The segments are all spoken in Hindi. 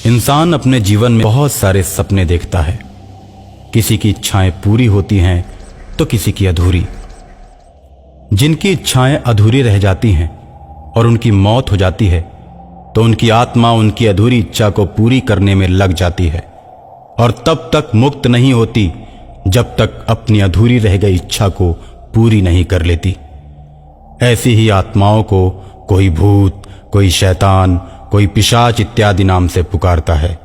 इंसान अपने जीवन में बहुत सारे सपने देखता है। किसी की इच्छाएं पूरी होती हैं तो किसी की अधूरी। जिनकी इच्छाएं अधूरी रह जाती हैं और उनकी मौत हो जाती है तो उनकी आत्मा उनकी अधूरी इच्छा को पूरी करने में लग जाती है और तब तक मुक्त नहीं होती जब तक अपनी अधूरी रह गई इच्छा को पूरी नहीं कर लेती। ऐसी ही आत्माओं को कोई भूत, कोई शैतान, कोई पिशाच इत्यादि नाम से पुकारता है।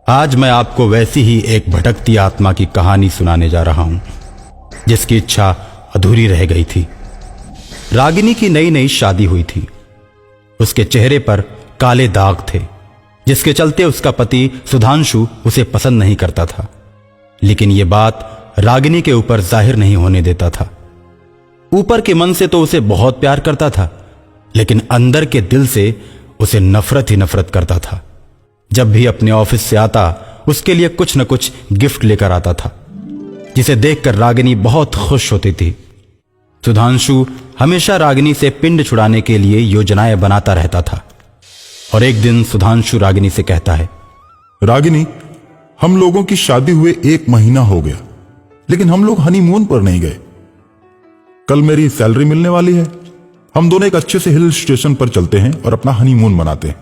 आज मैं आपको वैसी ही एक भटकती आत्मा की कहानी सुनाने जा रहा हूं जिसकी इच्छा अधूरी रह गई थी। रागिनी की नई नई शादी हुई थी। उसके चेहरे पर काले दाग थे जिसके चलते उसका पति सुधांशु उसे पसंद नहीं करता था, लेकिन यह बात रागिनी के ऊपर जाहिर नहीं होने देता था। ऊपर के मन से तो उसे बहुत प्यार करता था, लेकिन अंदर के दिल से उसे नफरत ही नफरत करता था। जब भी अपने ऑफिस से आता उसके लिए कुछ न कुछ गिफ्ट लेकर आता था, जिसे देखकर रागिनी बहुत खुश होती थी। सुधांशु हमेशा रागिनी से पिंड छुड़ाने के लिए योजनाएं बनाता रहता था और एक दिन सुधांशु रागिनी से कहता है, रागिनी, हम लोगों की शादी हुए 1 महीना हो गया, लेकिन हम लोग हनीमून पर नहीं गए। कल मेरी सैलरी मिलने वाली है। हम दोनों एक अच्छे से हिल स्टेशन पर चलते हैं और अपना हनीमून मनाते हैं।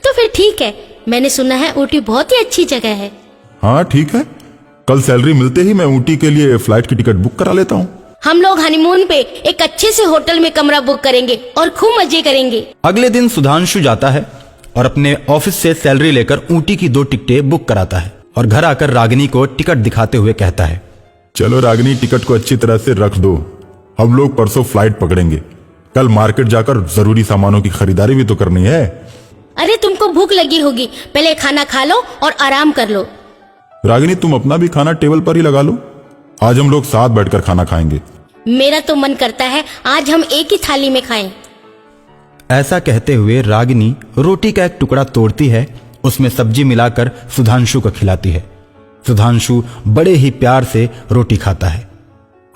तो फिर ठीक है। मैंने सुना है ऊटी बहुत ही अच्छी जगह है। हाँ ठीक है, कल सैलरी मिलते ही मैं ऊटी के लिए फ्लाइट की टिकट बुक करा लेता हूँ। हम लोग हनीमून पे एक अच्छे से होटल में कमरा बुक करेंगे और खूब मजे करेंगे। अगले दिन सुधांशु जाता है और अपने ऑफिस से सैलरी लेकर ऊटी की 2 टिकटें बुक कराता है और घर आकर रागिनी को टिकट दिखाते हुए कहता है, चलो रागिनी, टिकट को अच्छी तरह से रख दो। हम लोग परसों फ्लाइट पकड़ेंगे। कल मार्केट जाकर जरूरी सामानों की खरीदारी भी तो करनी है। अरे तुमको भूख लगी होगी, पहले खाना खा लो और आराम कर लो। रागिनी, तुम अपना भी खाना टेबल पर ही लगा लो। आज हम लोग साथ बैठकर खाना खाएंगे। मेरा तो मन करता है आज हम एक ही थाली में खाएं। ऐसा कहते हुए रागिनी रोटी का एक टुकड़ा तोड़ती है, उसमें सब्जी मिलाकर सुधांशु को खिलाती है। सुधांशु बड़े ही प्यार से रोटी खाता है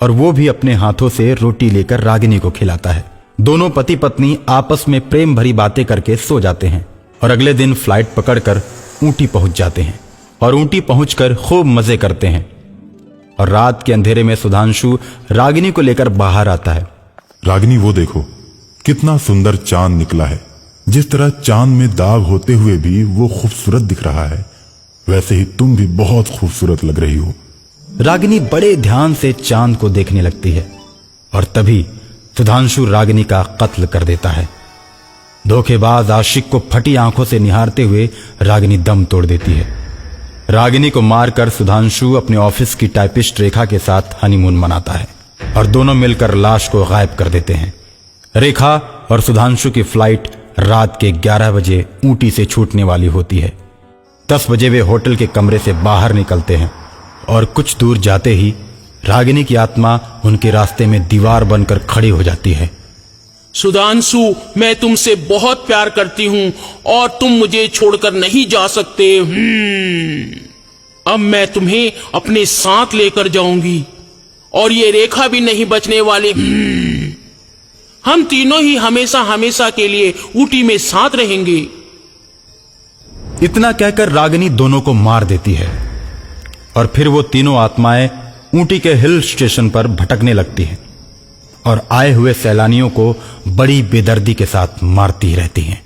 और वो भी अपने हाथों से रोटी लेकर रागिनी को खिलाता है। दोनों पति पत्नी आपस में प्रेम भरी बातें करके सो जाते हैं और अगले दिन फ्लाइट पकड़कर ऊटी पहुंच जाते हैं और ऊटी पहुंचकर खूब मजे करते हैं। और रात के अंधेरे में सुधांशु रागिनी को लेकर बाहर आता है। रागिनी, वो देखो कितना सुंदर चांद निकला है। जिस तरह चांद में दाग होते हुए भी वो खूबसूरत दिख रहा है, वैसे ही तुम भी बहुत खूबसूरत लग रही हो। रागिनी बड़े ध्यान से चांद को देखने लगती है और तभी सुधांशु रागिनी का कत्ल कर देता है। धोखेबाज आशिक को फटी आंखों से निहारते हुए रागिनी दम तोड़ देती है। रागिनी को मारकर सुधांशु अपने ऑफिस की टाइपिस्ट रेखा के साथ हनीमून मनाता है और दोनों मिलकर लाश को गायब कर देते हैं। रेखा और सुधांशु की फ्लाइट रात के 11 बजे ऊटी से छूटने वाली होती है। 10 बजे वे होटल के कमरे से बाहर निकलते हैं और कुछ दूर जाते ही रागिनी की आत्मा उनके रास्ते में दीवार बनकर खड़ी हो जाती है। सुधांशु, मैं तुमसे बहुत प्यार करती हूँ और तुम मुझे छोड़कर नहीं जा सकते। अब मैं तुम्हें अपने साथ लेकर जाऊंगी और ये रेखा भी नहीं बचने वाली। हम तीनों ही हमेशा हमेशा के लिए ऊटी में साथ रहेंगे। इतना कहकर रागिनी दोनों को मार देती है और फिर वो तीनों आत्माएं ऊटी के हिल स्टेशन पर भटकने लगती हैं और आए हुए सैलानियों को बड़ी बेदर्दी के साथ मारती रहती हैं।